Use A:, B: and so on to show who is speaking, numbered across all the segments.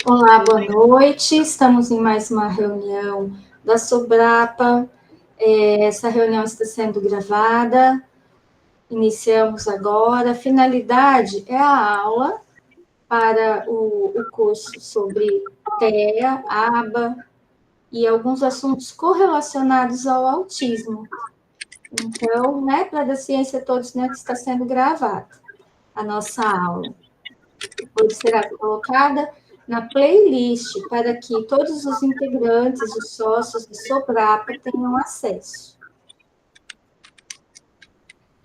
A: Olá, boa noite. Estamos em mais uma reunião da Sobrapa. Essa reunião está sendo gravada. Iniciamos agora. A finalidade é a aula para o curso sobre TEA, ABA e alguns assuntos correlacionados ao autismo. Então, para da ciência a todos, que está sendo gravada a nossa aula. Depois será colocada na playlist para que todos os integrantes, os sócios do Sobrapa tenham acesso.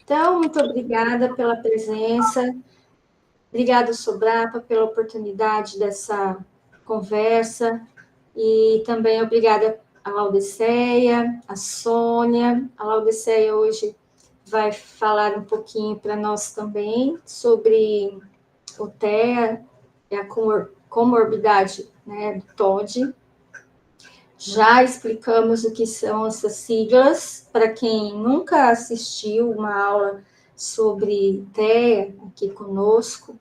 A: Então, muito obrigada pela presença, obrigada, Sobrapa, pela oportunidade dessa conversa, e também obrigada a Laodiceia, a Sônia. A Laodiceia hoje vai falar um pouquinho para nós também sobre o TEA, a comorbidade, do TOD. Já explicamos o que são essas siglas, para quem nunca assistiu uma aula sobre TEA aqui conosco,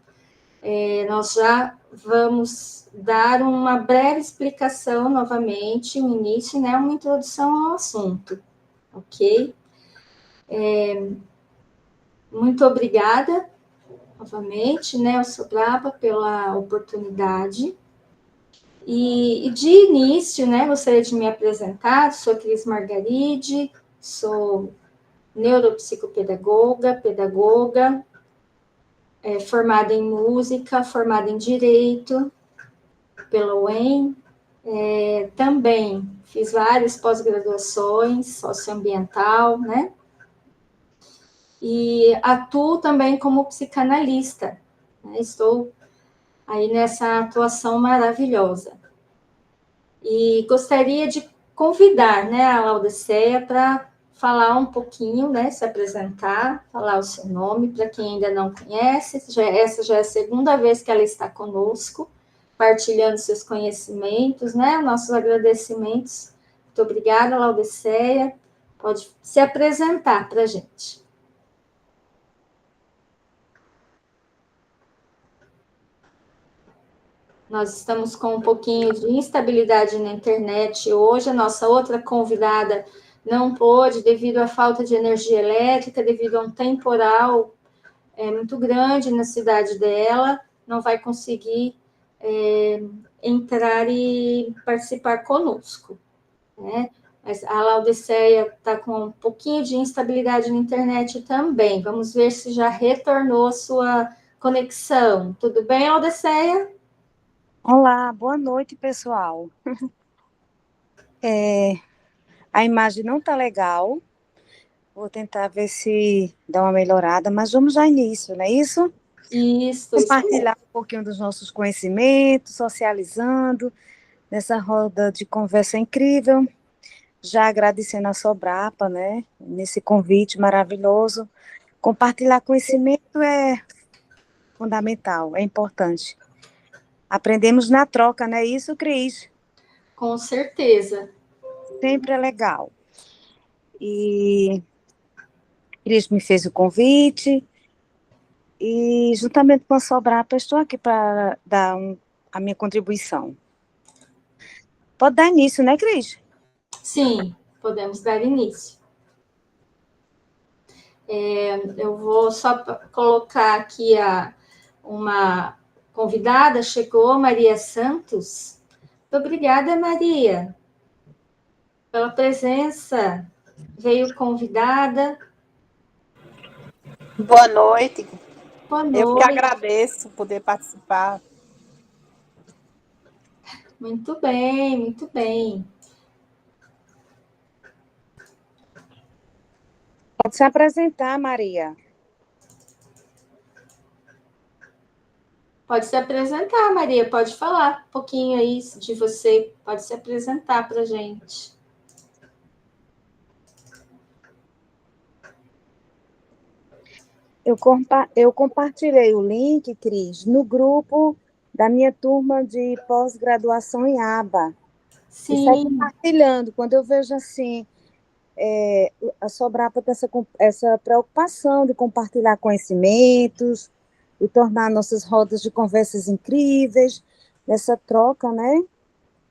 A: nós já vamos dar uma breve explicação novamente, um início, uma introdução ao assunto, ok? Muito obrigada novamente, ao Sobrapa, pela oportunidade. E de início, gostaria de me apresentar. Sou Cris Margaride, sou neuropsicopedagoga, pedagoga, formada em música, formada em direito pela UEM. Também fiz várias pós-graduações, socioambiental, E atuo também como psicanalista. Estou aí nessa atuação maravilhosa. E gostaria de convidar, a Laodiceia para falar um pouquinho, se apresentar, falar o seu nome, para quem ainda não conhece. Essa já é a segunda vez que ela está conosco, partilhando seus conhecimentos, nossos agradecimentos. Muito obrigada, Laodiceia. Pode se apresentar para a gente. Nós estamos com um pouquinho de instabilidade na internet hoje. A nossa outra convidada não pôde, devido à falta de energia elétrica, devido a um temporal muito grande na cidade dela, não vai conseguir entrar e participar conosco, Mas a Laodiceia está com um pouquinho de instabilidade na internet também. Vamos ver se já retornou a sua conexão. Tudo bem, Laodiceia?
B: Olá, boa noite, pessoal. A imagem não está legal. Vou tentar ver se dá uma melhorada, mas vamos já início, não é isso?
A: Isso.
B: Compartilhar um pouquinho dos nossos conhecimentos, socializando, nessa roda de conversa incrível. Já agradecendo a Sobrapa, nesse convite maravilhoso. Compartilhar conhecimento é fundamental, é importante. Aprendemos na troca, não é isso, Cris?
A: Com certeza.
B: Sempre é legal. E Cris me fez o convite, e juntamente com a Sobrapa, estou aqui para dar a minha contribuição. Pode dar início, né, Cris?
A: Sim, podemos dar início. Eu vou só colocar aqui uma convidada, chegou, Maria Santos. Muito obrigada, Maria, pela presença. Veio convidada.
C: Boa noite.
A: Boa noite.
C: Eu que agradeço poder participar.
A: Muito bem, muito bem.
B: Pode se apresentar, Maria.
A: Pode se apresentar, Maria. Pode falar um pouquinho aí de você. Pode se apresentar para a gente.
B: Eu compartilhei o link, Cris, no grupo da minha turma de pós-graduação em ABA.
A: Sim.
B: E sai compartilhando. Quando eu vejo assim, a Sobrapa tem essa preocupação de compartilhar conhecimentos e tornar nossas rodas de conversas incríveis, nessa troca, né?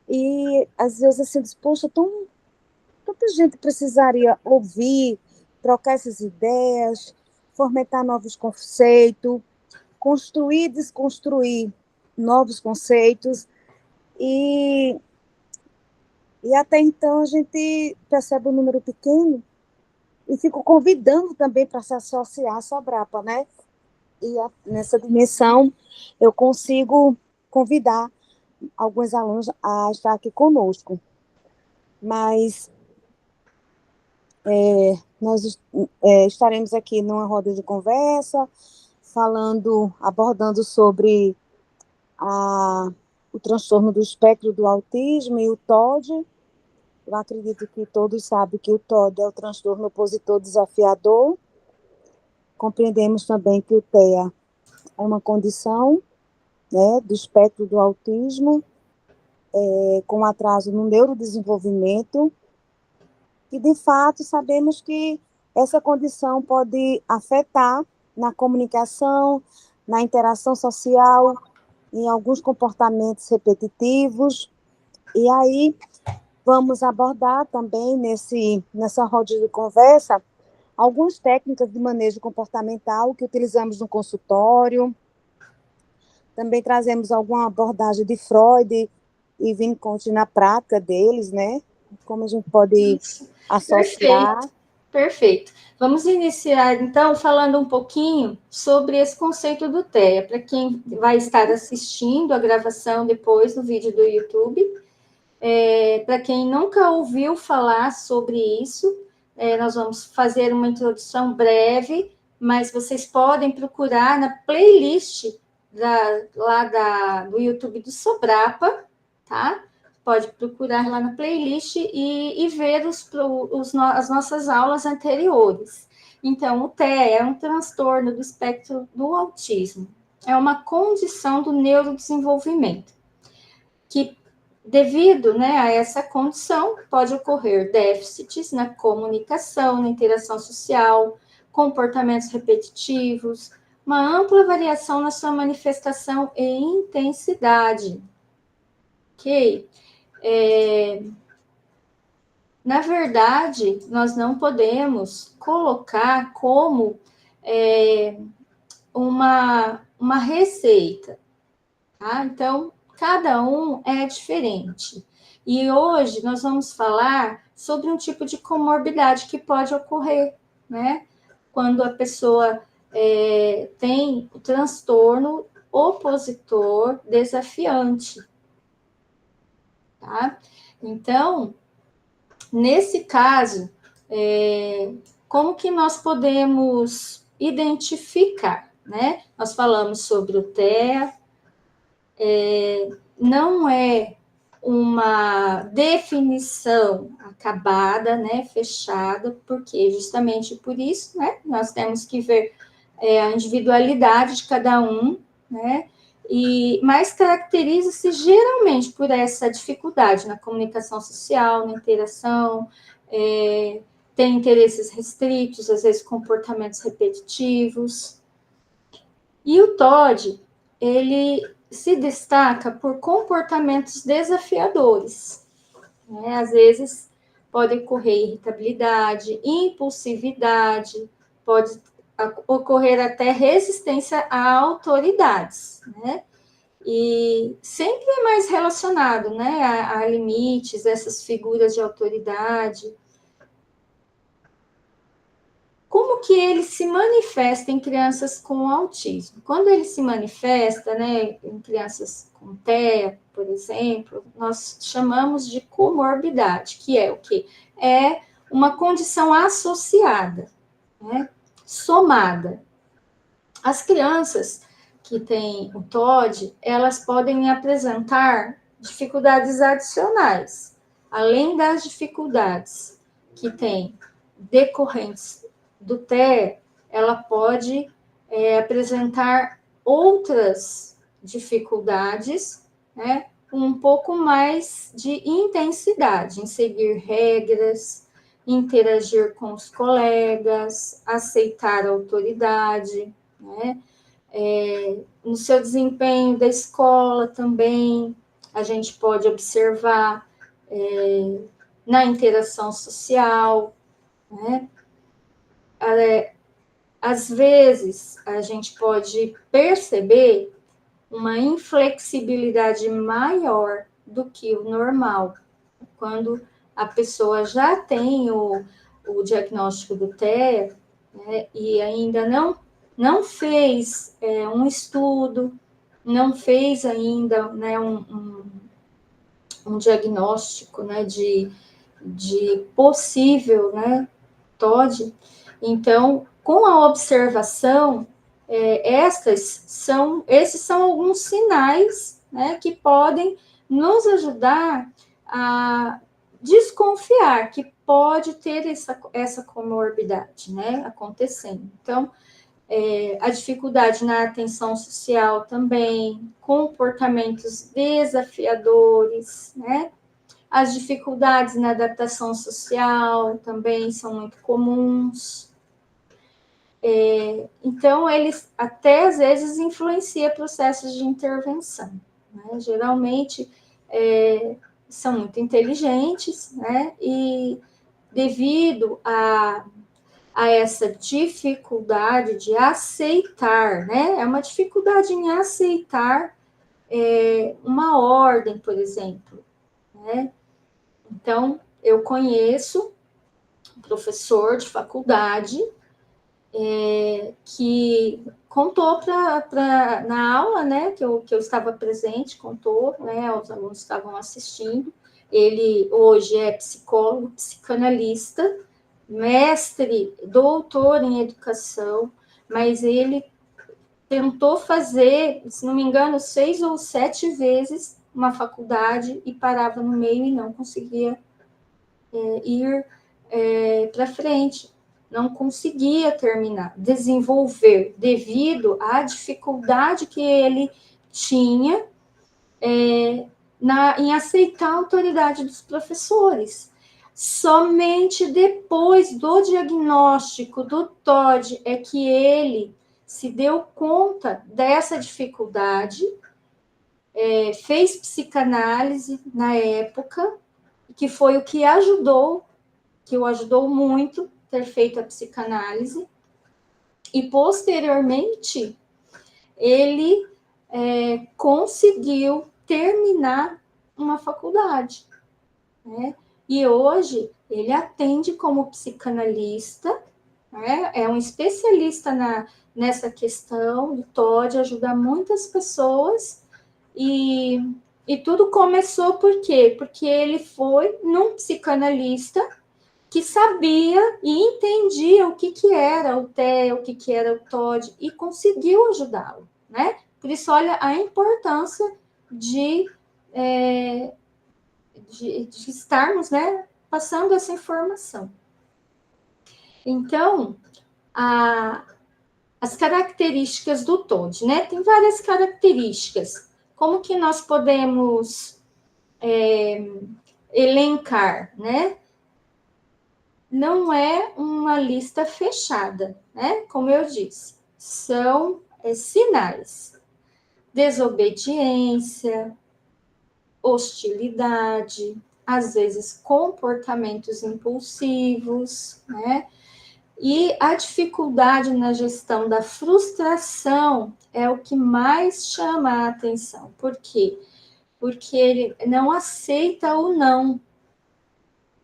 B: E às vezes assim, poxa, tanta gente precisaria ouvir, trocar essas ideias, fomentar novos conceitos, construir e desconstruir novos conceitos. E até então a gente percebe um número pequeno e fico convidando também para se associar à Sobrapa, né? Nessa dimensão eu consigo convidar alguns alunos a estar aqui conosco. Mas nós estaremos aqui numa roda de conversa, abordando sobre o transtorno do espectro do autismo e o TOD. Eu acredito que todos sabem que o TOD é o transtorno opositor desafiador. Compreendemos também que o TEA é uma condição, né, do espectro do autismo, com atraso no neurodesenvolvimento, e de fato sabemos que essa condição pode afetar na comunicação, na interação social, em alguns comportamentos repetitivos. E aí vamos abordar também nessa roda de conversa algumas técnicas de manejo comportamental que utilizamos no consultório. Também trazemos alguma abordagem de Freud e Winnicott na prática deles, né? Como a gente pode associar.
A: Perfeito, perfeito. Vamos iniciar, então, falando um pouquinho sobre esse conceito do TEA, para quem vai estar assistindo a gravação depois do vídeo do YouTube. Para quem nunca ouviu falar sobre isso, nós vamos fazer uma introdução breve, mas vocês podem procurar na playlist do YouTube do Sobrapa, tá? Pode procurar lá na playlist e ver as nossas aulas anteriores. Então, o TEA é um transtorno do espectro do autismo. É uma condição do neurodesenvolvimento que, devido, né, a essa condição, pode ocorrer déficits na comunicação, na interação social, comportamentos repetitivos, uma ampla variação na sua manifestação e intensidade. Ok? Na verdade, nós não podemos colocar como uma receita, tá? Então, cada um é diferente. E hoje nós vamos falar sobre um tipo de comorbidade que pode ocorrer, né? Quando a pessoa tem o transtorno opositor desafiante, tá? Então, nesse caso, como que nós podemos identificar, né? Nós falamos sobre o TEA, não é uma definição acabada, né, fechada, porque justamente por isso, né, nós temos que ver a individualidade de cada um, né, mas caracteriza-se geralmente por essa dificuldade na comunicação social, na interação, tem interesses restritos, às vezes comportamentos repetitivos. E o TOD, ele se destaca por comportamentos desafiadores, né? Às vezes pode ocorrer irritabilidade, impulsividade, pode ocorrer até resistência a autoridades, né? E sempre é mais relacionado, né, a limites, essas figuras de autoridade. Como que ele se manifesta em crianças com autismo? Quando ele se manifesta, né, em crianças com TEA, por exemplo, nós chamamos de comorbidade, que é o quê? É uma condição associada, né, somada. As crianças que têm o TOD, elas podem apresentar dificuldades adicionais, além das dificuldades que têm decorrentes do TEA, ela pode apresentar outras dificuldades, né, com um pouco mais de intensidade, em seguir regras, interagir com os colegas, aceitar a autoridade, né, No seu desempenho da escola também, a gente pode observar na interação social, né? Às vezes, a gente pode perceber uma inflexibilidade maior do que o normal, quando a pessoa já tem o diagnóstico do TEA, né, e ainda não fez um estudo, não fez ainda, né, um diagnóstico, né, de possível, né, TOD. Então, com a observação, esses são alguns sinais, né, que podem nos ajudar a desconfiar que pode ter essa comorbidade, né, acontecendo. Então, a dificuldade na atenção social também, comportamentos desafiadores, né, as dificuldades na adaptação social também são muito comuns. Então, eles até às vezes influenciam processos de intervenção, né? Geralmente são muito inteligentes, né? E devido a essa dificuldade de aceitar, né? É uma dificuldade em aceitar uma ordem, por exemplo, né? Então, eu conheço um professor de faculdade que contou na aula, né, que eu estava presente, contou, né, os alunos estavam assistindo. Ele hoje é psicólogo, psicanalista, mestre, doutor em educação, mas ele tentou fazer, se não me engano, 6 ou 7 vezes uma faculdade e parava no meio e não conseguia ir para frente, não conseguia terminar, desenvolver, devido à dificuldade que ele tinha em aceitar a autoridade dos professores. Somente depois do diagnóstico do TOD é que ele se deu conta dessa dificuldade, fez psicanálise na época, que foi o que o ajudou muito ter feito a psicanálise, e posteriormente ele conseguiu terminar uma faculdade, né? E hoje ele atende como psicanalista, né? É um especialista nessa questão do TOD, ajuda muitas pessoas, e tudo começou por quê? Porque ele foi num psicanalista que sabia e entendia o que era o TEA, o que era o TOD, e conseguiu ajudá-lo, né? Por isso, olha a importância de estarmos, né, passando essa informação. Então, as características do TOD, né? Tem várias características. Como que nós podemos elencar, né? Não é uma lista fechada, né? Como eu disse, são sinais: desobediência, hostilidade, às vezes comportamentos impulsivos, né? E a dificuldade na gestão da frustração é o que mais chama a atenção. Por quê? Porque ele não aceita o não.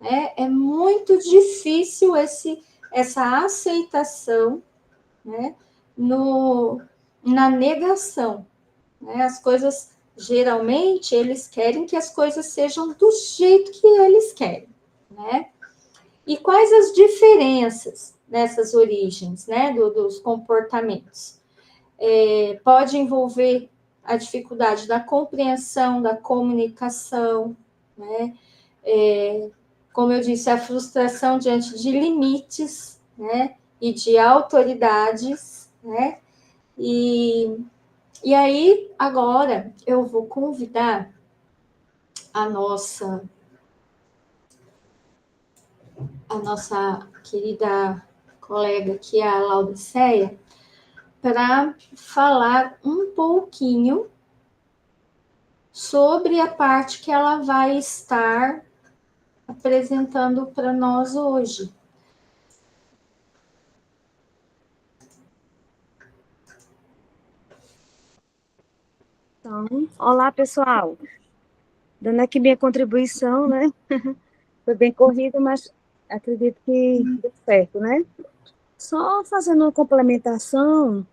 A: É muito difícil essa aceitação, né, na negação. Né? As coisas, geralmente, eles querem que as coisas sejam do jeito que eles querem. Né? E quais as diferenças nessas origens, né, dos comportamentos? Pode envolver a dificuldade da compreensão, da comunicação, né? Como eu disse, a frustração diante de limites, né, e de autoridades, né? E aí, agora, eu vou convidar a nossa querida colega, que é a Laodiceia, para falar um pouquinho sobre a parte que ela vai estar apresentando para nós hoje.
B: Então, olá, pessoal. Dando aqui minha contribuição, né? Foi bem corrida, mas acredito que deu certo, né? Só fazendo uma complementação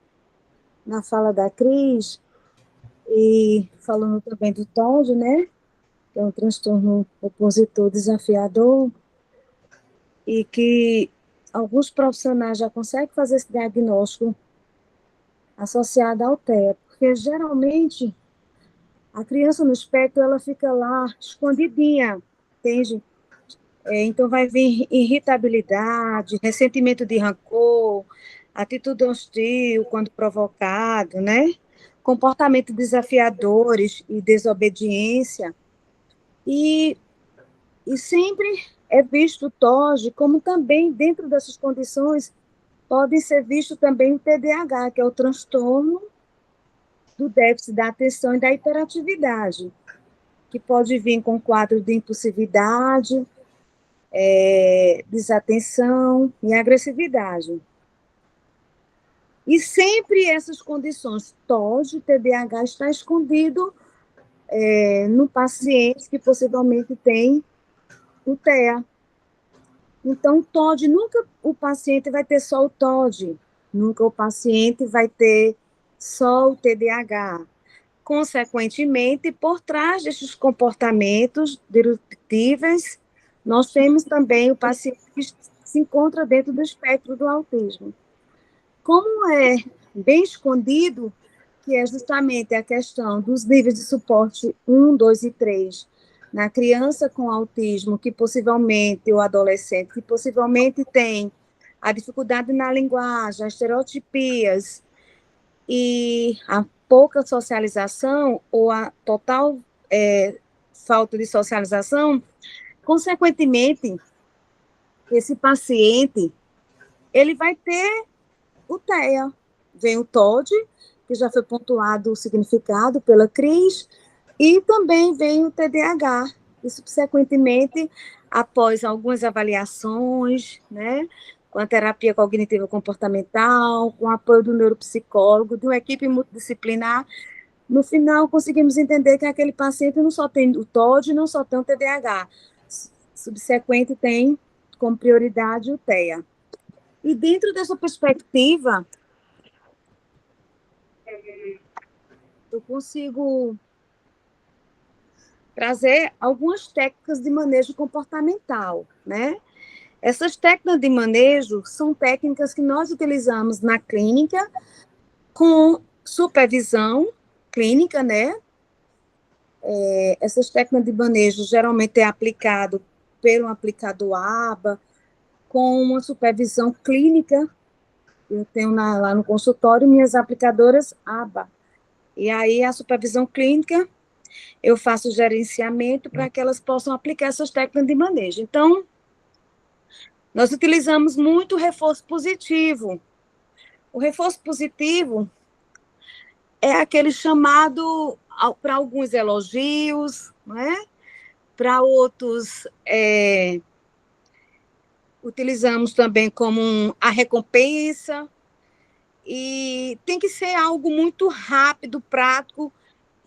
B: na fala da Cris e falando também do TOD, né? Que é um transtorno opositor desafiador e que alguns profissionais já conseguem fazer esse diagnóstico associado ao TEA, porque geralmente a criança no espectro, ela fica lá escondidinha, entende? Então vai vir irritabilidade, ressentimento de rancor, atitude hostil quando provocado, né? Comportamento desafiadores e desobediência. E sempre é visto o TOD como também, dentro dessas condições, pode ser visto também o TDAH, que é o transtorno do déficit da atenção e da hiperatividade, que pode vir com quadro de impulsividade, desatenção e agressividade. E sempre essas condições, TOD, TDAH, está escondido no paciente que possivelmente tem o TEA. Então, o TOD, nunca o paciente vai ter só o TOD, nunca o paciente vai ter só o TDAH. Consequentemente, por trás desses comportamentos disruptíveis, nós temos também o paciente que se encontra dentro do espectro do autismo. Como é bem escondido, que é justamente a questão dos níveis de suporte 1, 2 e 3, na criança com autismo, que possivelmente, o adolescente, que possivelmente tem a dificuldade na linguagem, as estereotipias e a pouca socialização ou a total falta de socialização, consequentemente, esse paciente, ele vai ter o TEA. Vem o TOD, que já foi pontuado o significado pela Cris, e também vem o TDAH, e subsequentemente, após algumas avaliações, né, com a terapia cognitiva comportamental, com o apoio do neuropsicólogo, de uma equipe multidisciplinar, no final conseguimos entender que aquele paciente não só tem o TOD, não só tem o TDAH, subsequente tem como prioridade o TEA. E dentro dessa perspectiva, eu consigo trazer algumas técnicas de manejo comportamental, né? Essas técnicas de manejo são técnicas que nós utilizamos na clínica com supervisão clínica, né? Essas técnicas de manejo geralmente é aplicado pelo aplicador ABA, com uma supervisão clínica. Eu tenho lá no consultório minhas aplicadoras ABA. E aí a supervisão clínica, eu faço o gerenciamento para que elas possam aplicar essas técnicas de manejo. Então, nós utilizamos muito o reforço positivo. O reforço positivo é aquele chamado para alguns elogios, né? Para outros, utilizamos também como a recompensa, e tem que ser algo muito rápido, prático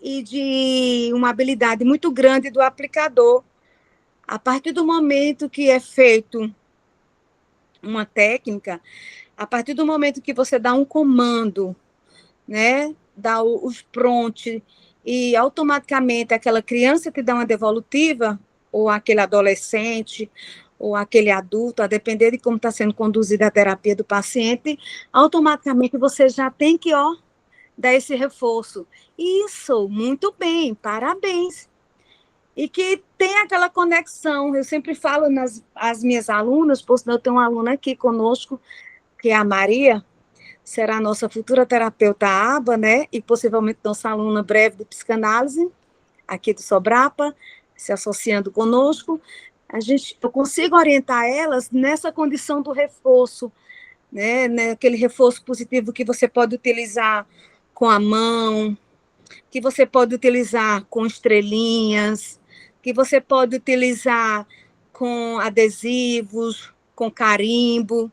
B: e de uma habilidade muito grande do aplicador. A partir do momento que é feito uma técnica, a partir do momento que você dá um comando, né, dá os prompts, e automaticamente aquela criança te dá uma devolutiva, ou aquele adolescente, ou aquele adulto, a depender de como está sendo conduzida a terapia do paciente, automaticamente você já tem que, dar esse reforço. Isso, muito bem, parabéns. E que tem aquela conexão, eu sempre falo as minhas alunas, por sinal eu tenho uma aluna aqui conosco, que é a Maria, será a nossa futura terapeuta ABA, né, e possivelmente nossa aluna breve de psicanálise, aqui do Sobrapa, se associando conosco, eu consigo orientar elas nessa condição do reforço, né? Aquele reforço positivo que você pode utilizar com a mão, que você pode utilizar com estrelinhas, que você pode utilizar com adesivos, com carimbo.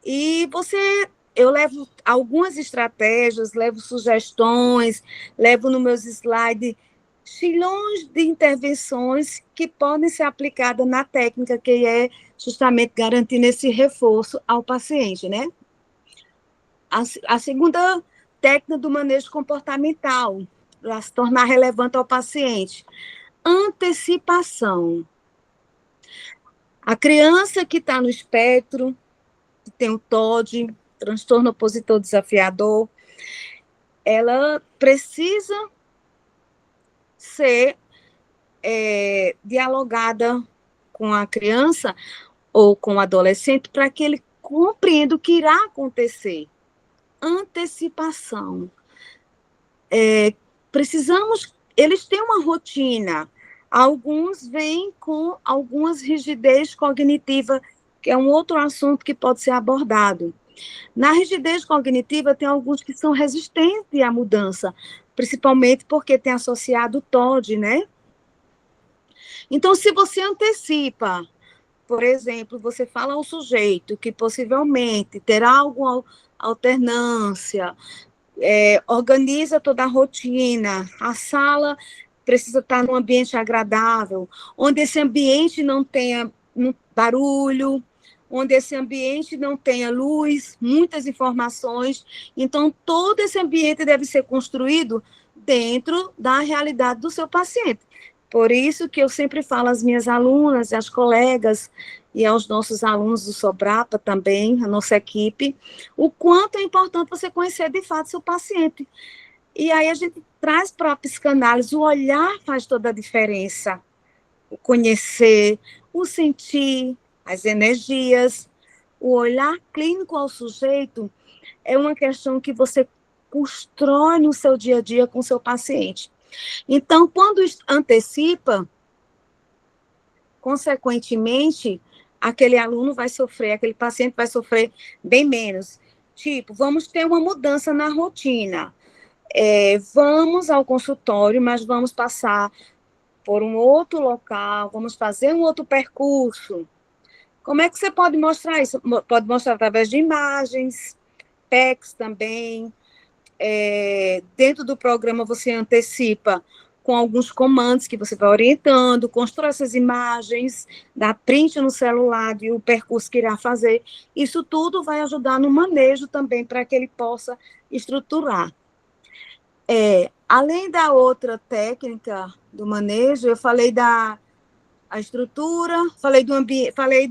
B: E eu levo algumas estratégias, levo sugestões, levo nos meus slides xilhões de intervenções que podem ser aplicadas na técnica, que é justamente garantindo esse reforço ao paciente, né? A segunda técnica do manejo comportamental, para se tornar relevante ao paciente, antecipação. A criança que está no espectro, que tem o TOD, transtorno opositor desafiador, ela precisa ser dialogada com a criança ou com o adolescente para que ele compreenda o que irá acontecer. Antecipação. Eles têm uma rotina. Alguns vêm com algumas rigidez cognitiva, que é um outro assunto que pode ser abordado. Na rigidez cognitiva, tem alguns que são resistentes à mudança, principalmente porque tem associado o TOD, né? Então, se você antecipa, por exemplo, você fala ao sujeito que possivelmente terá alguma alternância, organiza toda a rotina, a sala precisa estar num ambiente agradável, onde esse ambiente não tenha barulho, onde esse ambiente não tenha luz, muitas informações. Então, todo esse ambiente deve ser construído dentro da realidade do seu paciente. Por isso que eu sempre falo às minhas alunas, às colegas e aos nossos alunos do Sobrapa também, a nossa equipe, o quanto é importante você conhecer de fato seu paciente. E aí a gente traz para a psicanálise, o olhar faz toda a diferença. O conhecer, o sentir, as energias, o olhar clínico ao sujeito é uma questão que você constrói no seu dia a dia com o seu paciente. Então, quando antecipa, consequentemente, aquele aluno vai sofrer, aquele paciente vai sofrer bem menos. Tipo, vamos ter uma mudança na rotina. Vamos ao consultório, mas vamos passar por um outro local, vamos fazer um outro percurso. Como é que você pode mostrar isso? Pode mostrar através de imagens, PECs também. Dentro do programa você antecipa com alguns comandos que você vai orientando, constrói essas imagens, dá print no celular e o percurso que irá fazer. Isso tudo vai ajudar no manejo também para que ele possa estruturar. Além da outra técnica do manejo, eu falei da estrutura, falei do ambiente, falei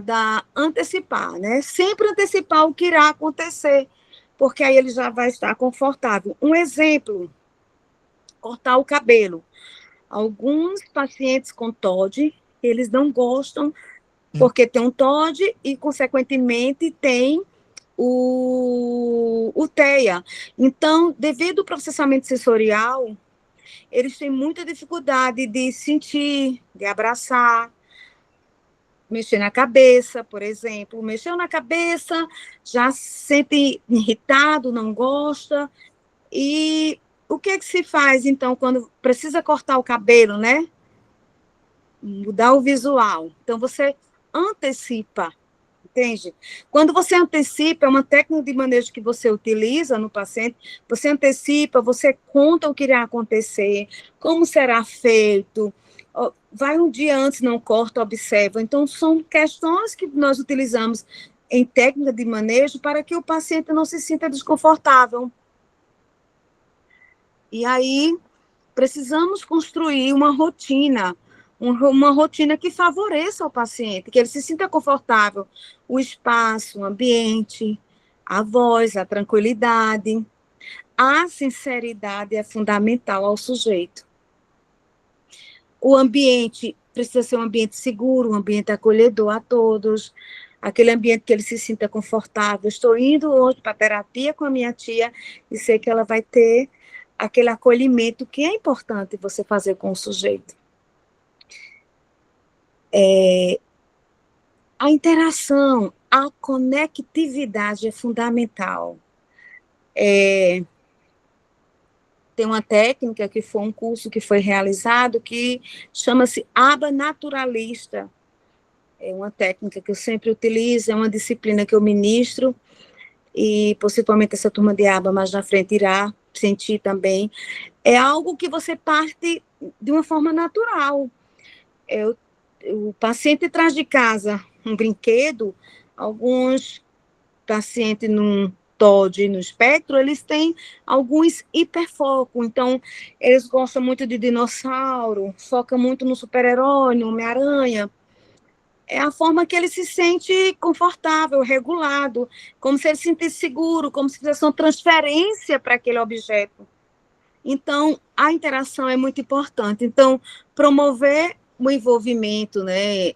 B: da antecipar, né? Sempre antecipar o que irá acontecer, porque aí ele já vai estar confortável. Um exemplo, cortar o cabelo. Alguns pacientes com TOD, eles não gostam, porque tem um TOD e, consequentemente, tem o TEA. Então, devido ao processamento sensorial, eles têm muita dificuldade de sentir, de abraçar, mexer na cabeça, por exemplo. Mexeu na cabeça, já se sente irritado, não gosta. E o que é que se faz, então, quando precisa cortar o cabelo, né? Mudar o visual. Então, você antecipa, entende? Quando você antecipa, é uma técnica de manejo que você utiliza no paciente, você antecipa, você conta o que irá acontecer, como será feito, vai um dia antes, não corta, observa. Então, são questões que nós utilizamos em técnica de manejo para que o paciente não se sinta desconfortável. E aí, precisamos construir uma rotina que favoreça o paciente, que ele se sinta confortável, o espaço, o ambiente, a voz, a tranquilidade, a sinceridade é fundamental ao sujeito. O ambiente precisa ser um ambiente seguro, um ambiente acolhedor a todos, aquele ambiente que ele se sinta confortável. Estou indo hoje para a terapia com a minha tia e sei que ela vai ter aquele acolhimento que é importante você fazer com o sujeito. a interação, a conectividade é fundamental. Tem uma técnica que foi um curso que foi realizado que chama-se aba naturalista. É uma técnica que eu sempre utilizo, é uma disciplina que eu ministro, e possivelmente essa turma de aba mais na frente irá sentir também. É algo que você parte de uma forma natural. O paciente traz de casa um brinquedo, alguns pacientes num TOD, no espectro, eles têm alguns hiperfocos, então eles gostam muito de dinossauro, focam muito no super-herói, no Homem-Aranha. É a forma que ele se sente confortável, regulado, como se ele se sentisse seguro, como se fizesse uma transferência para aquele objeto. Então, a interação é muito importante. Então, promover o envolvimento, né,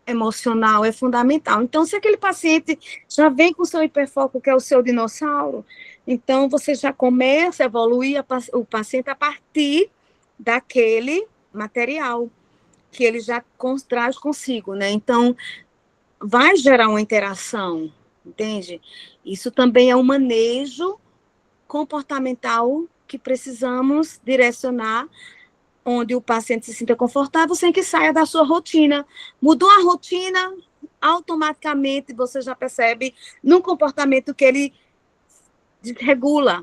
B: emocional é fundamental. Então, se aquele paciente já vem com o seu hiperfoco, que é o seu dinossauro, então você já começa a evoluir o paciente a partir daquele material que ele já traz consigo, né? Então, vai gerar uma interação, entende? Isso também é um manejo comportamental que precisamos direcionar, onde o paciente se sinta confortável sem que saia da sua rotina. Mudou a rotina, automaticamente você já percebe num comportamento que ele desregula.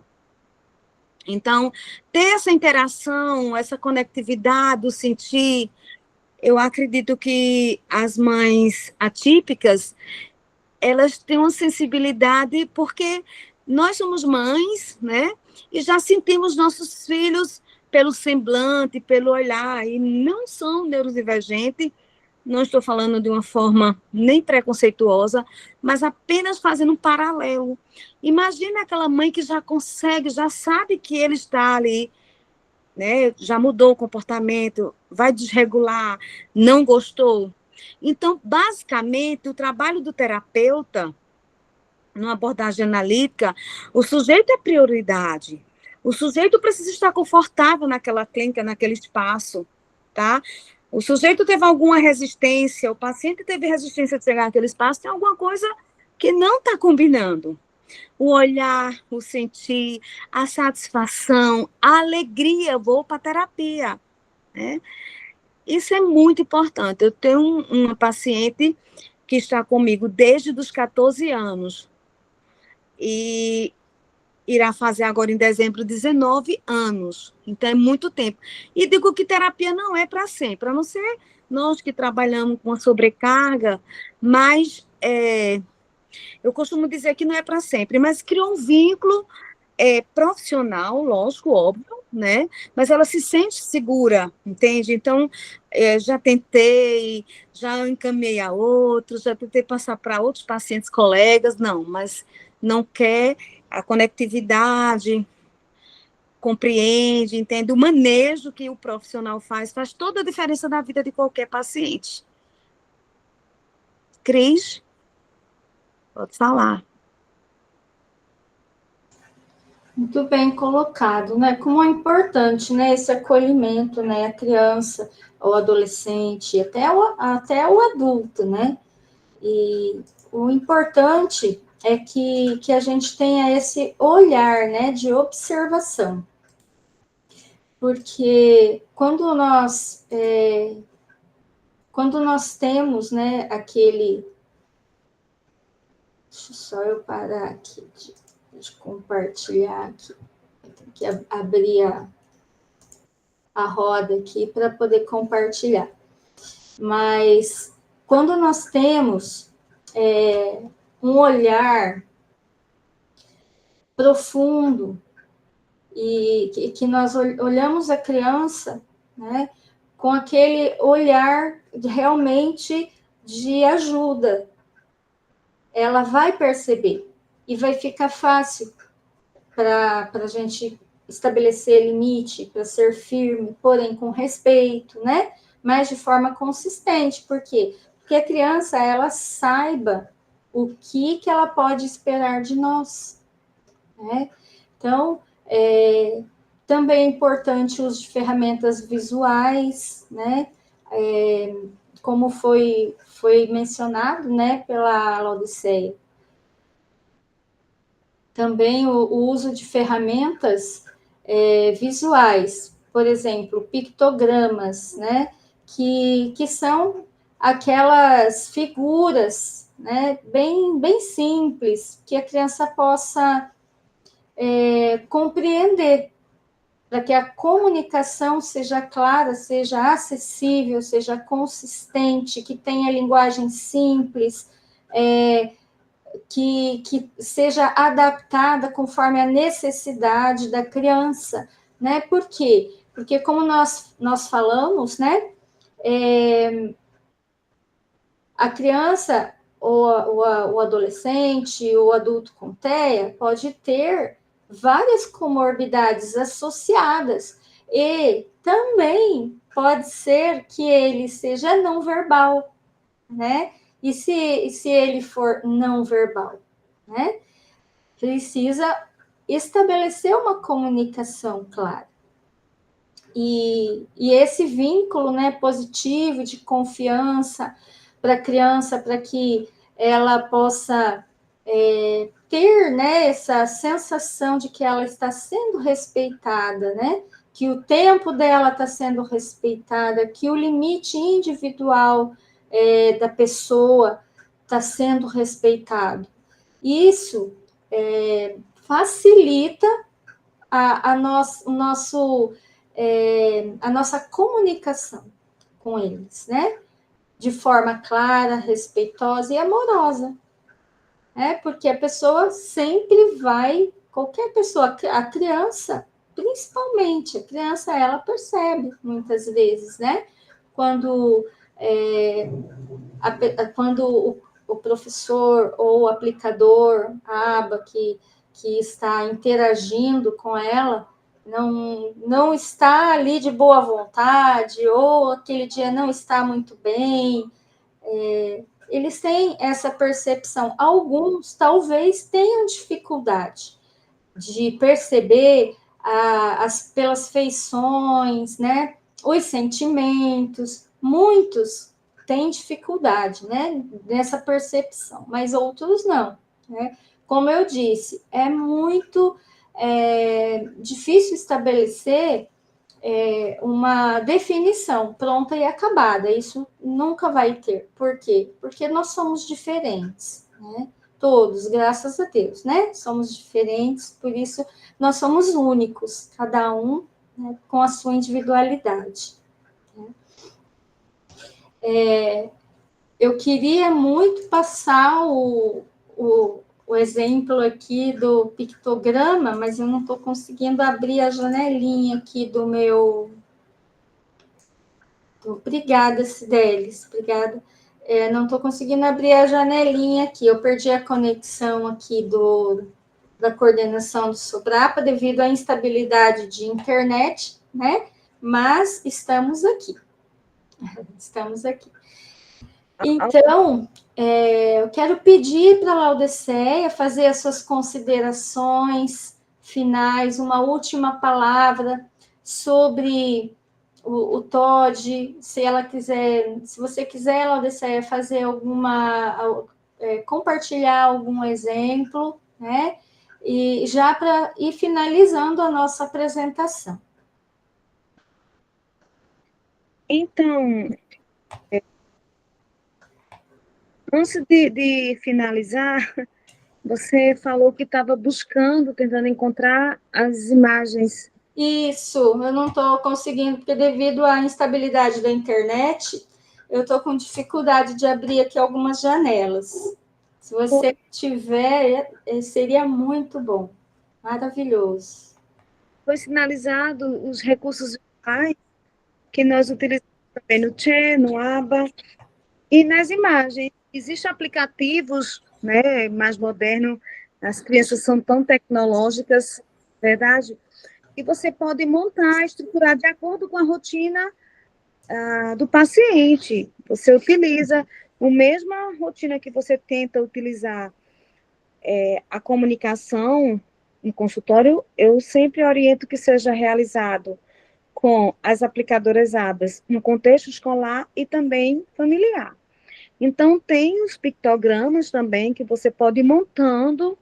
B: Então, ter essa interação, essa conectividade, o sentir, eu acredito que as mães atípicas, elas têm uma sensibilidade, porque nós somos mães, né? E já sentimos nossos filhos pelo semblante, pelo olhar, e não são neurodivergentes, não estou falando de uma forma nem preconceituosa, mas apenas fazendo um paralelo. Imagina aquela mãe que já consegue, já sabe que ele está ali, né? Já mudou o comportamento, vai desregular, não gostou. Então, basicamente, o trabalho do terapeuta, numa abordagem analítica, o sujeito é prioridade. O sujeito precisa estar confortável naquela clínica, naquele espaço, tá? O sujeito teve alguma resistência, o paciente teve resistência de chegar naquele espaço, tem alguma coisa que não está combinando. O olhar, o sentir, a satisfação, a alegria, vou para a terapia, né? Isso é muito importante. Eu tenho uma paciente que está comigo desde os 14 anos e irá fazer agora em dezembro 19 anos. Então, é muito tempo. E digo que terapia não é para sempre, a não ser nós que trabalhamos com a sobrecarga, mas eu costumo dizer que não é para sempre, mas criou um vínculo profissional, lógico, óbvio, né? Mas ela se sente segura, entende? Então, já tentei, já encaminhei a outros, já tentei passar para outros pacientes, colegas, não, mas não quer a conectividade, compreende, entende? O manejo que o profissional faz toda a diferença na vida de qualquer paciente. Cris, pode falar.
A: Muito bem colocado, né? Como é importante, né, esse acolhimento, né, a criança, o adolescente, até o adulto, né? E o importante é que a gente tenha esse olhar, né, de observação. Porque quando nós temos, né, aquele... Deixa só eu parar aqui de compartilhar aqui. Tem que abrir a roda aqui para poder compartilhar. Mas quando nós temos um olhar profundo e que nós olhamos a criança, né, com aquele olhar realmente de ajuda, ela vai perceber e vai ficar fácil para a gente estabelecer limite, para ser firme, porém com respeito, né? Mas de forma consistente. Por quê? Porque a criança, ela saiba o que ela pode esperar de nós, né? Então, também é importante o uso de ferramentas visuais, né? como foi mencionado, né, pela Laodiceia. Também o uso de ferramentas visuais, por exemplo, pictogramas, né, que são aquelas figuras, né, bem simples, que a criança possa compreender, para que a comunicação seja clara, seja acessível, seja consistente, que tenha linguagem simples, que seja adaptada conforme a necessidade da criança, né? Por quê? Porque como nós falamos, né? A criança o adolescente, o adulto com TEA pode ter várias comorbidades associadas e também pode ser que ele seja não verbal, né? E se ele for não verbal, né? Precisa estabelecer uma comunicação clara. E esse vínculo, né, positivo, de confiança para a criança, para que ela possa ter, né, essa sensação de que ela está sendo respeitada, né? Que o tempo dela está sendo respeitada, que o limite individual da pessoa está sendo respeitado. Isso facilita a nossa comunicação com eles, né? De forma clara, respeitosa e amorosa. Porque a pessoa sempre vai, qualquer pessoa, a criança, principalmente, a criança, ela percebe muitas vezes, né? Quando o professor ou o aplicador, a aba que está interagindo com ela, não está ali de boa vontade, ou aquele dia não está muito bem, eles têm essa percepção. Alguns talvez tenham dificuldade de perceber pelas feições, né, os sentimentos. Muitos têm dificuldade, né, nessa percepção, mas outros não, né? Como eu disse, é muito difícil estabelecer uma definição pronta e acabada. Isso nunca vai ter. Por quê? Porque nós somos diferentes, né? Todos, graças a Deus, né? Somos diferentes, por isso nós somos únicos, cada um, né, com a sua individualidade. Né? Eu queria muito passar o exemplo aqui do pictograma, mas eu não estou conseguindo abrir a janelinha aqui do meu. Obrigada, Cidelis, obrigada. Não estou conseguindo abrir a janelinha aqui, eu perdi a conexão aqui da coordenação do Sobrapa devido à instabilidade de internet, né? Mas estamos aqui. Estamos aqui. Então, eu quero pedir para a Laodiceia fazer as suas considerações finais, uma última palavra sobre o TOD, se ela quiser, se você quiser, Laodiceia, fazer compartilhar algum exemplo, né? E já para ir finalizando a nossa apresentação.
B: Então, antes de finalizar, você falou que estava tentando encontrar as imagens.
A: Isso, eu não estou conseguindo, porque devido à instabilidade da internet, eu estou com dificuldade de abrir aqui algumas janelas. Se você tiver, seria muito bom. Maravilhoso.
B: Foi sinalizado os recursos visuais que nós utilizamos também no Tchê, no ABA, e nas imagens. Existem aplicativos, né, mais modernos, as crianças são tão tecnológicas, verdade? E você pode montar, estruturar de acordo com a rotina do paciente. Você utiliza a mesma rotina que você tenta utilizar a comunicação em consultório, eu sempre oriento que seja realizado com as aplicadoras ABAS no contexto escolar e também familiar. Então, tem os pictogramas também que você pode ir montando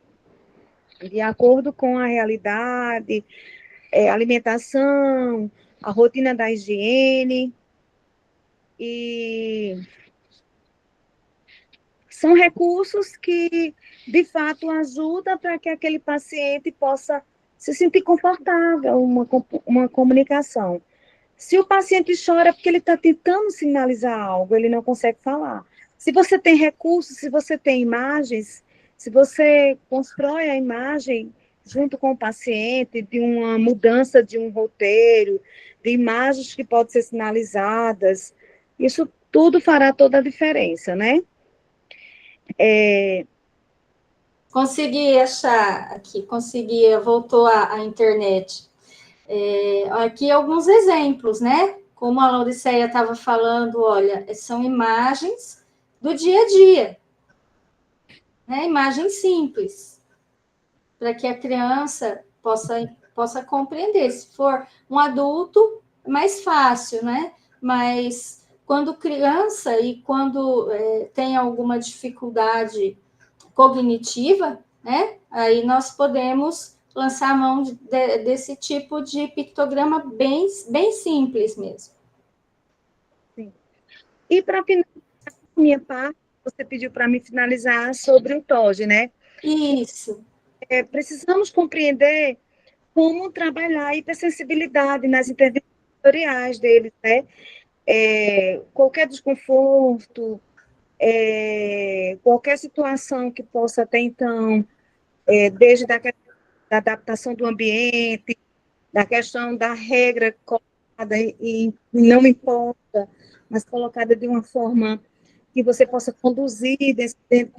B: de acordo com a realidade, alimentação, a rotina da higiene, e são recursos que, de fato, ajudam para que aquele paciente possa se sentir confortável, uma comunicação. Se o paciente chora é porque ele está tentando sinalizar algo, ele não consegue falar. Se você tem recursos, se você tem imagens, se você constrói a imagem junto com o paciente de uma mudança de um roteiro, de imagens que podem ser sinalizadas, isso tudo fará toda a diferença, né?
A: Consegui achar aqui, voltou a internet. Aqui alguns exemplos, né? Como a Lauriceia estava falando, olha, são imagens do dia a dia, né? Imagens simples, para que a criança possa compreender. Se for um adulto, é mais fácil, né? Mas quando criança e quando tem alguma dificuldade cognitiva, né? Aí nós podemos lançar a mão desse tipo de pictograma bem, bem simples mesmo.
B: Sim. E para finalizar a minha parte, você pediu para me finalizar sobre o TOD, né?
A: Isso.
B: Precisamos compreender como trabalhar a hipersensibilidade nas intervenções tutoriais deles, né? Qualquer desconforto, qualquer situação que possa até então, desde da adaptação do ambiente, da questão da regra colocada e não importa, mas colocada de uma forma que você possa conduzir,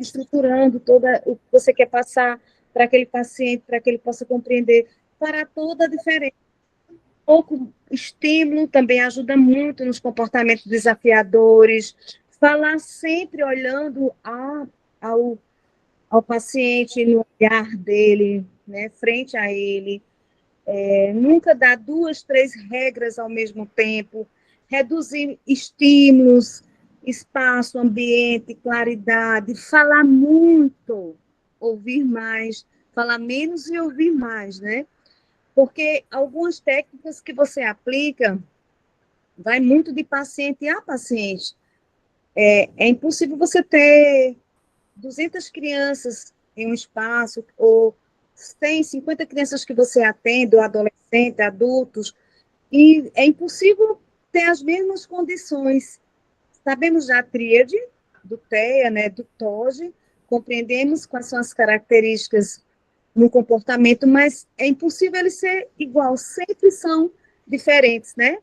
B: estruturando toda o que você quer passar para aquele paciente, para que ele possa compreender, para toda a diferença. Pouco estímulo também ajuda muito nos comportamentos desafiadores, falar sempre olhando ao paciente, no olhar dele, né, frente a ele, nunca dar 2, 3 regras ao mesmo tempo, reduzir estímulos, espaço, ambiente, claridade, falar muito, ouvir mais, falar menos e ouvir mais, né? Porque algumas técnicas que você aplica vai muito de paciente a paciente. É impossível você ter 200 crianças em um espaço, ou 100, 50 crianças que você atende, ou adolescentes, adultos, e é impossível ter as mesmas condições. Sabemos da tríade, do TEA, né, do TOG, compreendemos quais são as características no comportamento, mas é impossível ele ser igual, sempre são diferentes, né?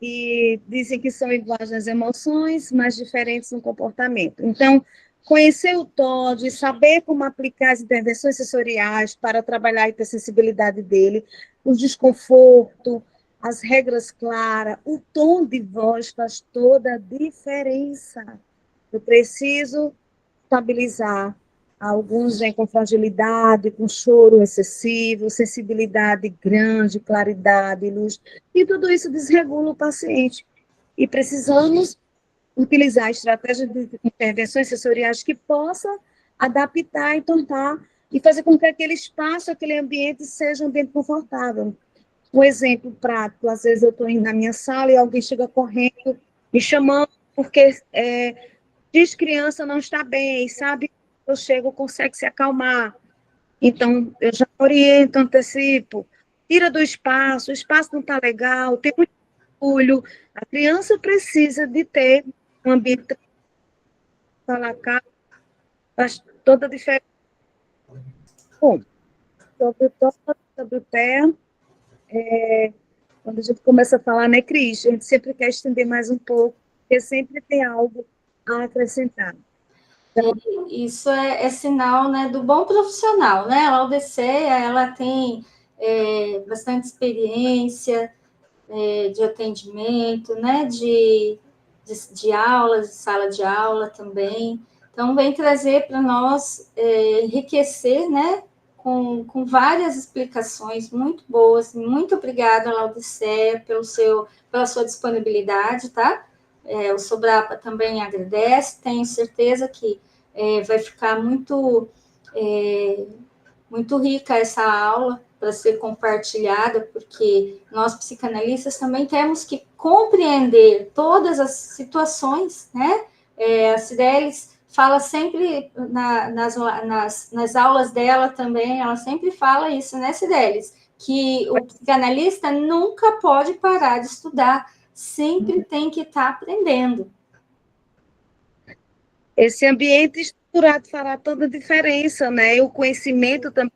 B: E dizem que são iguais nas emoções, mas diferentes no comportamento. Então, conhecer o TOD, saber como aplicar as intervenções sensoriais para trabalhar a hipersensibilidade dele, o desconforto, as regras claras, o tom de voz faz toda a diferença. Eu preciso estabilizar. Alguns vêm com fragilidade, com choro excessivo, sensibilidade grande, claridade, luz, e tudo isso desregula o paciente. E precisamos utilizar estratégias de intervenções sensoriais que possam adaptar e tornar e fazer com que aquele espaço, aquele ambiente seja um ambiente confortável. Um exemplo prático, às vezes eu estou na minha sala e alguém chega correndo, me chamando, porque diz criança não está bem, sabe? Eu chego, consegue se acalmar. Então, eu já oriento, antecipo, tira do espaço, o espaço não está legal, tem muito barulho. A criança precisa de ter um ambiente para cá, faz toda a diferença. Bom, sobre o TEA, quando a gente começa a falar, né, Cris? A gente sempre quer estender mais um pouco, porque sempre tem algo a acrescentar. Então,
A: isso é sinal, né, do bom profissional, né? A Laudeceia, ela tem bastante experiência de atendimento, né, de aulas, de sala de aula também. Então, vem trazer para nós, enriquecer, né, com várias explicações muito boas. Muito obrigada, Laodiceia, pela sua disponibilidade, tá? O Sobrapa também agradece, tenho certeza que vai ficar muito rica essa aula para ser compartilhada, porque nós psicanalistas também temos que compreender todas as situações, né? A Cireles fala sempre nas aulas dela também, ela sempre fala isso, né, Cireles? Que o psicanalista nunca pode parar de estudar, sempre tem que estar aprendendo.
B: Esse ambiente estruturado fará toda a diferença, né? E o conhecimento também.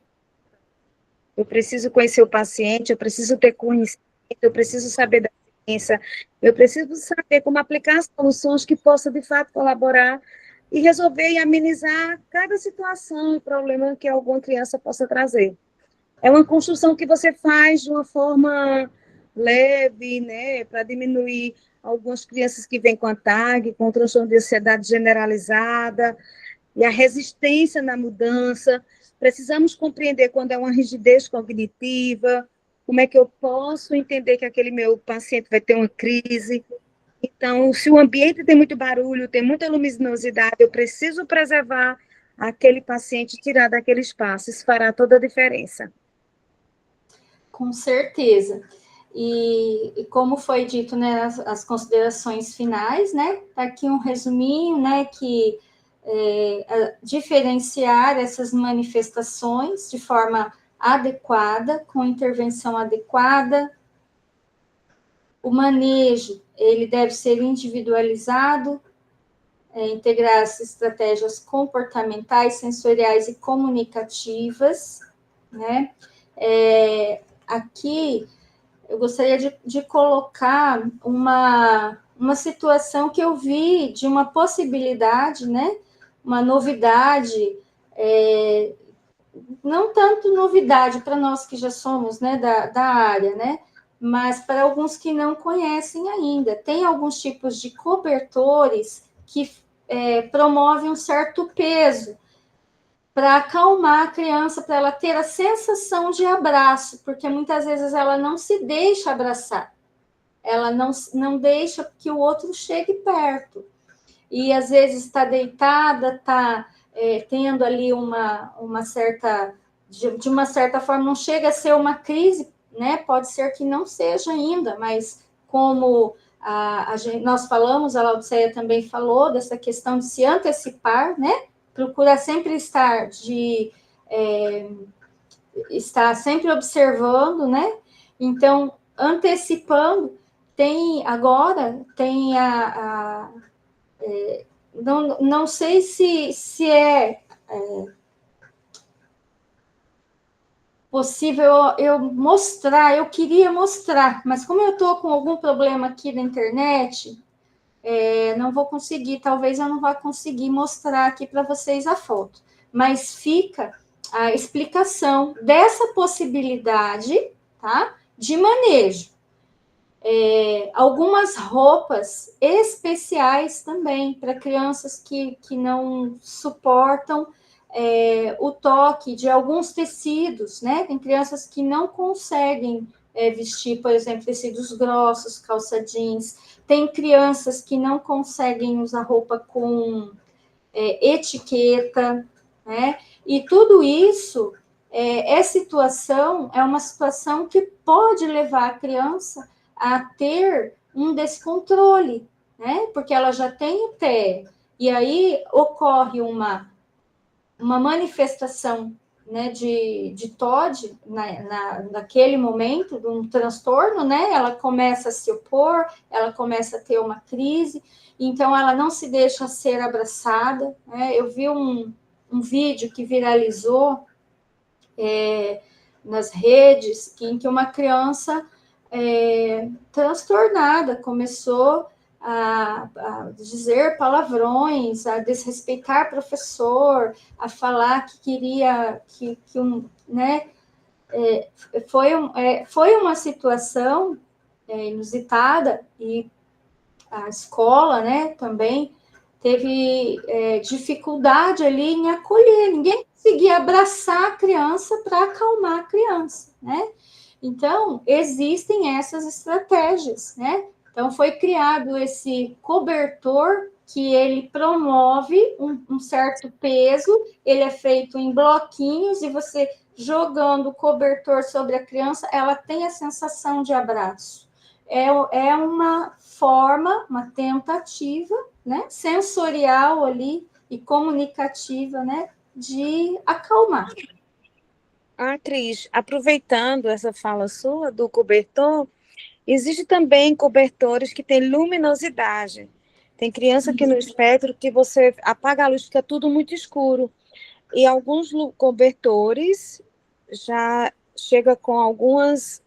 B: Eu preciso conhecer o paciente, eu preciso ter conhecimento, eu preciso saber da ciência, eu preciso saber como aplicar soluções que possam, de fato, colaborar e resolver e amenizar cada situação e problema que alguma criança possa trazer. É uma construção que você faz de uma forma leve, né, para diminuir algumas crianças que vêm com a TAG, com transtorno de ansiedade generalizada, e a resistência na mudança. Precisamos compreender quando é uma rigidez cognitiva, como é que eu posso entender que aquele meu paciente vai ter uma crise. Então, se o ambiente tem muito barulho, tem muita luminosidade, eu preciso preservar aquele paciente, tirar daquele espaço. Isso fará toda a diferença.
A: Com certeza. E como foi dito, né, as considerações finais, né, tá aqui um resuminho, né, que diferenciar essas manifestações de forma adequada, com intervenção adequada. O manejo, ele deve ser individualizado, integrar as estratégias comportamentais, sensoriais e comunicativas, né? Aqui, eu gostaria de colocar uma situação que eu vi de uma possibilidade, né? Uma novidade, não tanto novidade para nós que já somos, né, da área, né? Mas para alguns que não conhecem ainda. Tem alguns tipos de cobertores que promovem um certo peso para acalmar a criança, para ela ter a sensação de abraço, porque muitas vezes ela não se deixa abraçar, ela não deixa que o outro chegue perto. E às vezes está deitada, está tendo ali uma certa, de uma certa forma, não chega a ser uma crise, né? Pode ser que não seja ainda, mas como nós falamos, a Laodiceia também falou dessa questão de se antecipar, né? Procura sempre estar sempre observando, né? Então, antecipando, tem não sei se é possível eu mostrar, eu queria mostrar, mas como eu estou com algum problema aqui na internet, não vou conseguir, talvez eu não vá conseguir mostrar aqui para vocês a foto, mas fica a explicação dessa possibilidade, tá? De manejo. Algumas roupas especiais também para crianças que não suportam o toque de alguns tecidos, né? Tem crianças que não conseguem vestir, por exemplo, tecidos grossos, calça jeans. Tem crianças que não conseguem usar roupa com etiqueta, né? E tudo isso é uma situação que pode levar a criança a ter um descontrole, né? Porque ela já tem o TEA, e aí ocorre uma manifestação, né, de TOD naquele momento, de um transtorno, né? Ela começa a se opor, ela começa a ter uma crise, então ela não se deixa ser abraçada, né? Eu vi um vídeo que viralizou nas redes, em que uma criança transtornada começou a dizer palavrões, a desrespeitar professor, a falar que queria né? Foi uma situação inusitada, e a escola, né, também teve dificuldade ali em acolher, ninguém conseguir abraçar a criança para acalmar a criança, né? Então, existem essas estratégias, né? Então, foi criado esse cobertor que ele promove um certo peso, ele é feito em bloquinhos e você jogando o cobertor sobre a criança, ela tem a sensação de abraço. É uma forma, uma tentativa, né, sensorial ali e comunicativa, né, de acalmar.
B: Cris, aproveitando essa fala sua do cobertor, existe também cobertores que têm luminosidade. Tem criança que no espectro que você apaga a luz, fica tudo muito escuro. E alguns cobertores já chega com algumas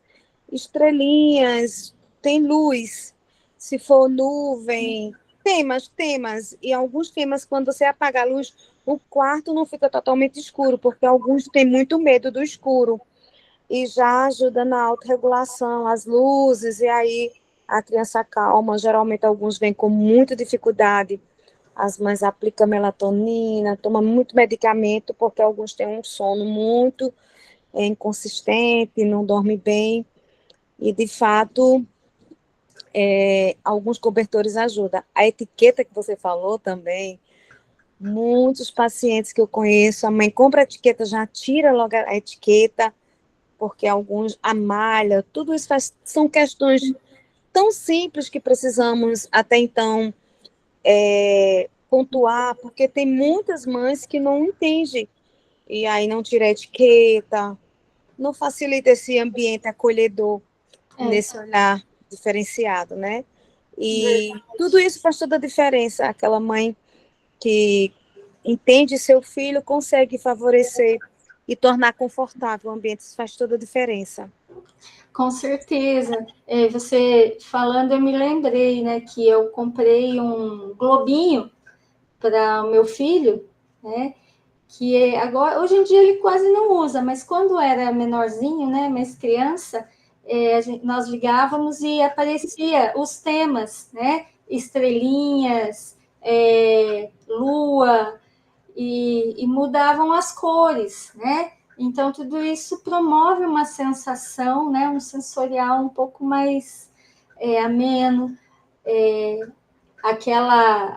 B: estrelinhas, tem luz. Se for nuvem, temas. E alguns temas, quando você apaga a luz, o quarto não fica totalmente escuro, porque alguns têm muito medo do escuro. E já ajuda na autorregulação, as luzes, e aí a criança calma. Geralmente alguns vêm com muita dificuldade. As mães aplicam melatonina, tomam muito medicamento, porque alguns têm um sono muito inconsistente, não dorme bem. E, de fato, alguns cobertores ajudam. A etiqueta que você falou também, muitos pacientes que eu conheço, a mãe compra a etiqueta, já tira logo a etiqueta, porque alguns, a malha, tudo isso são questões tão simples que precisamos, até então, pontuar, porque tem muitas mães que não entendem, e aí não tira a etiqueta, não facilita esse ambiente acolhedor, nesse olhar diferenciado, né? E tudo isso faz toda a diferença. Aquela mãe que entende seu filho consegue favorecer e tornar confortável o ambiente, isso faz toda a diferença.
A: Com certeza. Você falando, eu me lembrei, né, que eu comprei um globinho para o meu filho, né, que agora, hoje em dia ele quase não usa, mas quando era menorzinho, né, mais criança, nós ligávamos e aparecia os temas, né, estrelinhas, lua, e mudavam as cores, né? Então, tudo isso promove uma sensação, né, um sensorial um pouco mais ameno,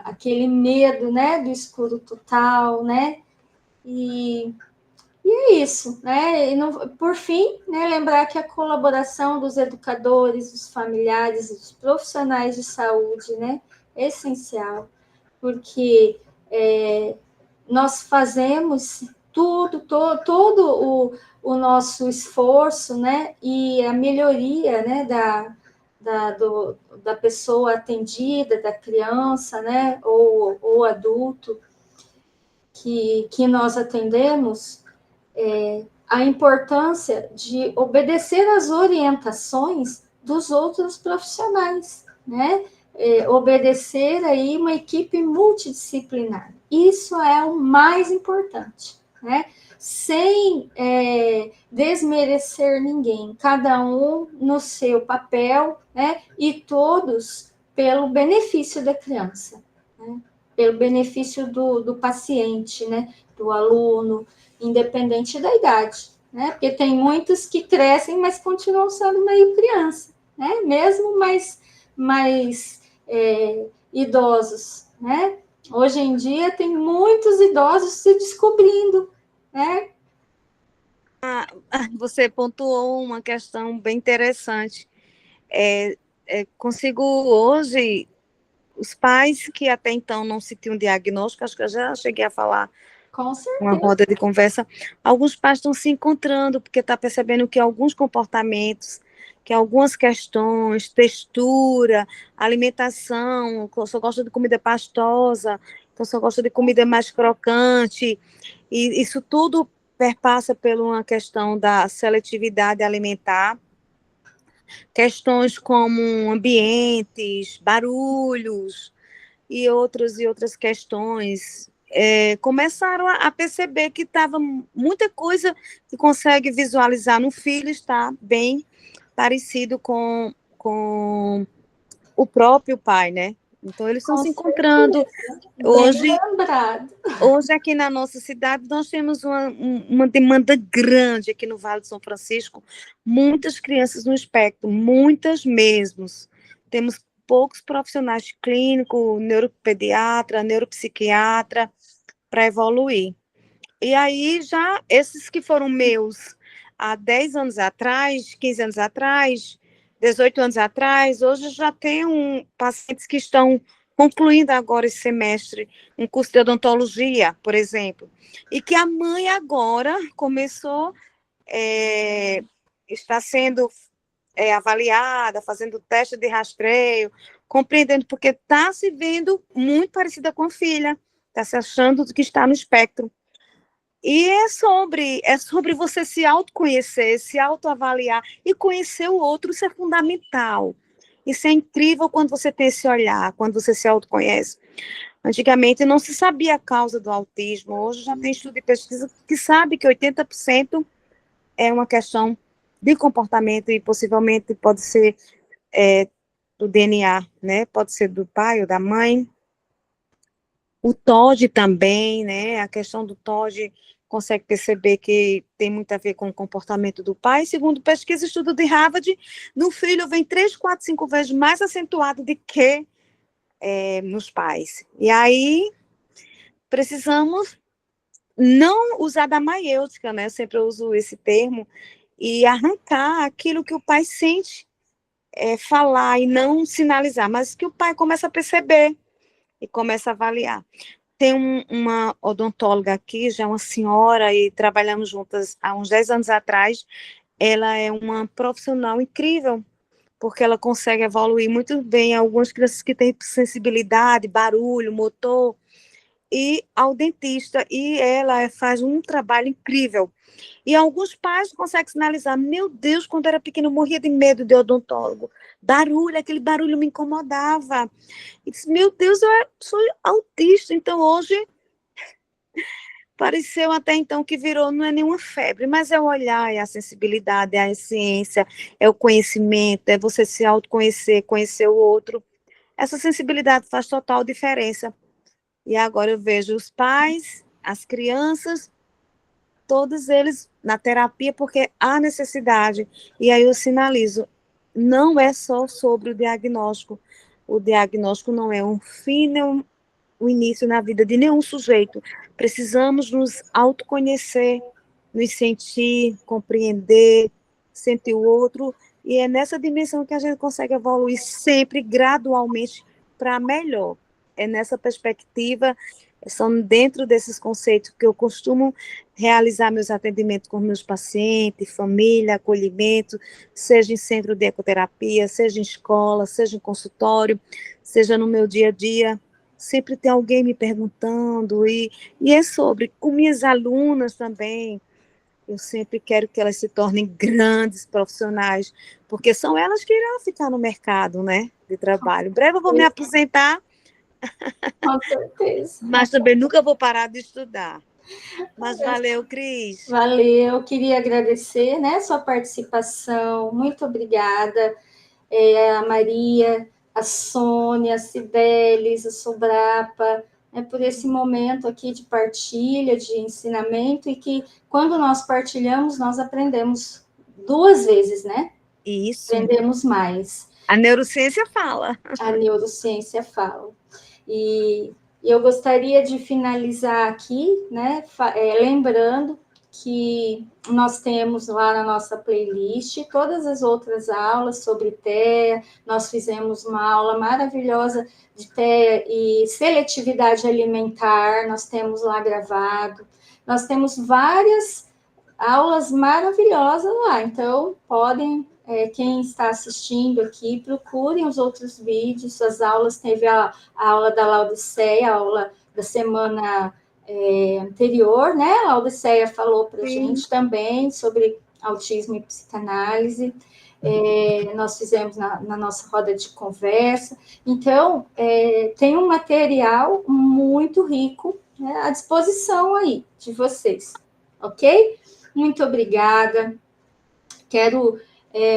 A: aquele medo, né, do escuro total, né? E é isso, né? E por fim, né, lembrar que a colaboração dos educadores, dos familiares, dos profissionais de saúde, né, é essencial, porque nós fazemos todo o nosso esforço, né, e a melhoria, né, da pessoa atendida, da criança, né, ou adulto que nós atendemos, a importância de obedecer às orientações dos outros profissionais, né? Obedecer aí uma equipe multidisciplinar. Isso é o mais importante, né? Sem desmerecer ninguém, cada um no seu papel, né? E todos pelo benefício da criança, né? Pelo benefício do paciente, né? Do aluno, independente da idade, né? Porque tem muitos que crescem, mas continuam sendo meio criança, né? Mesmo mais idosos, né? Hoje em dia tem muitos idosos se descobrindo, né?
B: Você pontuou uma questão bem interessante. Consigo hoje, os pais que até então não se tinham diagnóstico, acho que eu já cheguei a falar
A: Com certeza.
B: Uma roda de conversa, alguns pais estão se encontrando, porque está percebendo que alguns comportamentos, que algumas questões, textura, alimentação, eu só gosto de comida pastosa, então só gosto de comida mais crocante, e isso tudo perpassa por uma questão da seletividade alimentar, questões como ambientes, barulhos e outras questões, começaram a perceber que estava muita coisa que consegue visualizar no filho está bem parecido com o próprio pai, né? Então, eles estão
A: Com
B: se encontrando.
A: Bem lembrado.
B: Hoje, aqui na nossa cidade, nós temos uma demanda grande aqui no Vale de São Francisco. Muitas crianças no espectro, muitas mesmo. Temos poucos profissionais clínicos, neuropediatra, neuropsiquiatra, para evoluir. E aí, já esses que foram meus há 10 anos atrás, 15 anos atrás, 18 anos atrás, hoje já tem pacientes que estão concluindo agora esse semestre um curso de odontologia, por exemplo, e que a mãe agora começou, está sendo avaliada, fazendo teste de rastreio, compreendendo, porque está se vendo muito parecida com a filha, está se achando que está no espectro. E é sobre você se autoconhecer, se autoavaliar e conhecer o outro, isso é fundamental. Isso é incrível quando você tem esse olhar, quando você se autoconhece. Antigamente não se sabia a causa do autismo, hoje já tem estudo de pesquisa que sabe que 80% é uma questão de comportamento e possivelmente pode ser do DNA, né? Pode ser do pai ou da mãe. O TOD também, né? A questão do TOD consegue perceber que tem muito a ver com o comportamento do pai. Segundo pesquisa, estudo de Harvard, no filho vem 3, 4, 5 vezes mais acentuado do que nos pais. E aí, precisamos não usar da maiêutica, né? Eu sempre uso esse termo, e arrancar aquilo que o pai sente, falar e não sinalizar, mas que o pai começa a perceber e começa a avaliar. Tem uma odontóloga aqui, já uma senhora, e trabalhamos juntas há uns 10 anos atrás. Ela é uma profissional incrível, porque ela consegue evoluir muito bem algumas crianças que têm sensibilidade, barulho, motor, e ao dentista, e ela faz um trabalho incrível. E alguns pais conseguem sinalizar, meu Deus, quando eu era pequena eu morria de medo de odontólogo. Barulho, aquele barulho me incomodava. E disse, meu Deus, eu sou autista, então hoje pareceu até então que virou, não é nenhuma febre, mas é o olhar, é a sensibilidade, é a ciência, é o conhecimento, é você se autoconhecer, conhecer o outro. Essa sensibilidade faz total diferença. E agora eu vejo os pais, as crianças, todos eles na terapia, porque há necessidade. E aí eu sinalizo, não é só sobre o diagnóstico não é um fim, nem o início na vida de nenhum sujeito. Precisamos nos autoconhecer, nos sentir, compreender, sentir o outro, e é nessa dimensão que a gente consegue evoluir sempre, gradualmente, para melhor. É nessa perspectiva, são dentro desses conceitos que eu costumo realizar meus atendimentos com meus pacientes, família, acolhimento, seja em centro de ecoterapia, seja em escola, seja em consultório, seja no meu dia a dia. Sempre tem alguém me perguntando, e é sobre, com minhas alunas também, eu sempre quero que elas se tornem grandes profissionais, porque são elas que irão ficar no mercado, né, de trabalho. Em breve eu vou me aposentar,
A: Com certeza.
B: mas também nunca vou parar de estudar. Mas valeu, Cris.
A: Valeu, queria agradecer, né, sua participação, muito obrigada, a Maria, a Sônia, a Cibeles, a Sobrapa, por esse momento aqui de partilha, de ensinamento, e que quando nós partilhamos, nós aprendemos 2 vezes, né?
B: Isso.
A: Aprendemos mais.
B: A neurociência fala.
A: A neurociência fala. E eu gostaria de finalizar aqui, né, lembrando que nós temos lá na nossa playlist todas as outras aulas sobre TEA. Nós fizemos uma aula maravilhosa de TEA e seletividade alimentar, nós temos lá gravado. Nós temos várias aulas maravilhosas lá, então podem, quem está assistindo aqui, procurem os outros vídeos, as aulas, teve a aula da Laodiceia, a aula da semana anterior, né? A Laodiceia falou para a gente também sobre autismo e psicanálise. Nós fizemos na nossa roda de conversa. Então, tem um material muito rico, né, à disposição aí de vocês, ok? Muito obrigada. Quero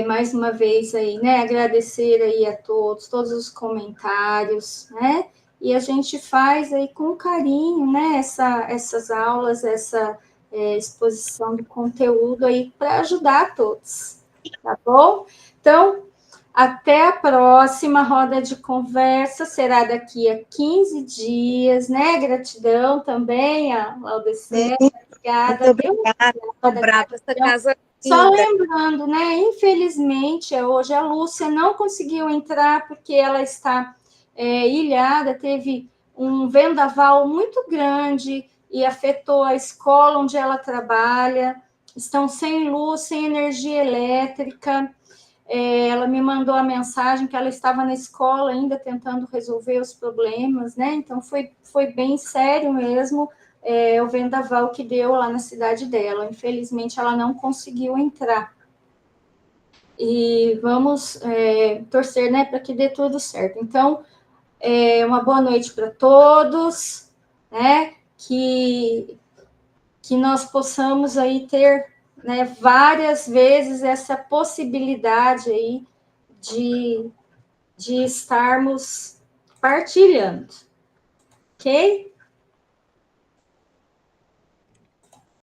A: mais uma vez aí, né, agradecer aí a todos os comentários, né, e a gente faz aí com carinho, né, essas aulas, essa exposição do conteúdo aí para ajudar todos, tá bom? Então, até a próxima roda de conversa, será daqui a 15 dias, né? Gratidão também a Laudecé, obrigada.
B: Muito obrigada, Sobrar, por essa casa
A: Só
B: linda.
A: lembrando, né? Infelizmente, hoje a Lúcia não conseguiu entrar porque ela está ilhada, teve um vendaval muito grande e afetou a escola onde ela trabalha. Estão sem luz, sem energia elétrica. Ela me mandou a mensagem que ela estava na escola ainda tentando resolver os problemas, né? Então foi bem sério mesmo o vendaval que deu lá na cidade dela. Infelizmente, ela não conseguiu entrar. E vamos torcer, né, para que dê tudo certo. Então, uma boa noite para todos, né? Que nós possamos aí ter, né, várias vezes essa possibilidade aí de estarmos partilhando, ok?